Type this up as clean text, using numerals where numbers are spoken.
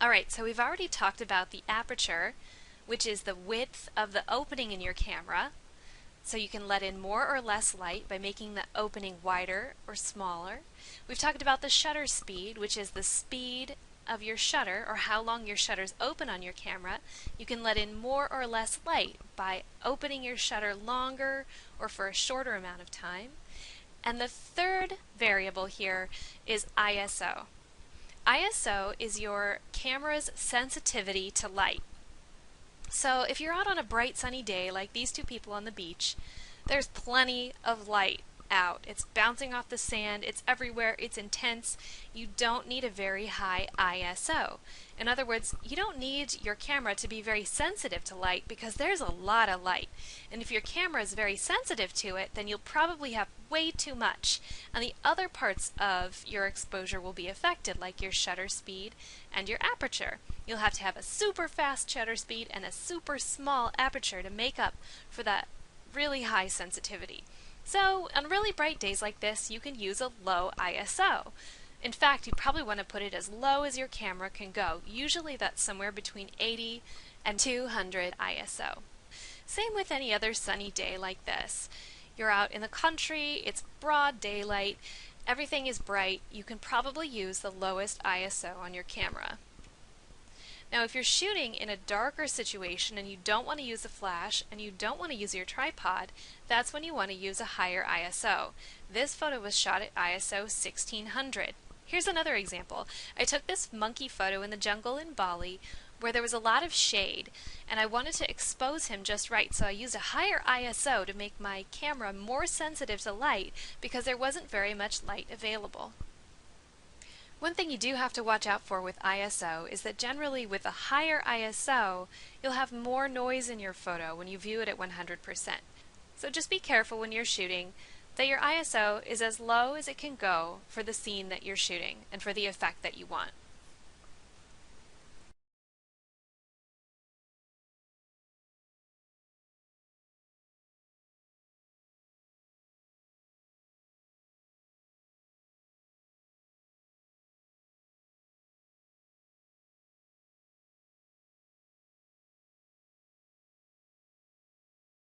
Alright, so we've already talked about the aperture, which is the width of the opening in your camera. So you can let in more or less light by making the opening wider or smaller. We've talked about the shutter speed, which is the speed of your shutter, or how long your shutters open on your camera. You can let in more or less light by opening your shutter longer or for a shorter amount of time. And the third variable here is ISO. ISO is your camera's sensitivity to light. So if you're out on a bright sunny day like these two people on the beach, there's plenty of light out. It's bouncing off the sand, it's everywhere, it's intense. You don't need a very high ISO. In other words, you don't need your camera to be very sensitive to light because there's a lot of light. And if your camera is very sensitive to it, then you'll probably have way too much. And the other parts of your exposure will be affected, like your shutter speed and your aperture. You'll have to have a super fast shutter speed and a super small aperture to make up for that really high sensitivity. So on really bright days like this, you can use a low ISO. In fact, you probably want to put it as low as your camera can go. Usually that's somewhere between 80 and 200 ISO. Same with any other sunny day like this. You're out in the country, it's broad daylight, everything is bright, you can probably use the lowest ISO on your camera. Now if you're shooting in a darker situation and you don't want to use a flash and you don't want to use your tripod, that's when you want to use a higher ISO. This photo was shot at ISO 1600. Here's another example. I took this monkey photo in the jungle in Bali where there was a lot of shade and I wanted to expose him just right, so I used a higher ISO to make my camera more sensitive to light because there wasn't very much light available. One thing you do have to watch out for with ISO is that generally with a higher ISO, you'll have more noise in your photo when you view it at 100%. So just be careful when you're shooting that your ISO is as low as it can go for the scene that you're shooting and for the effect that you want.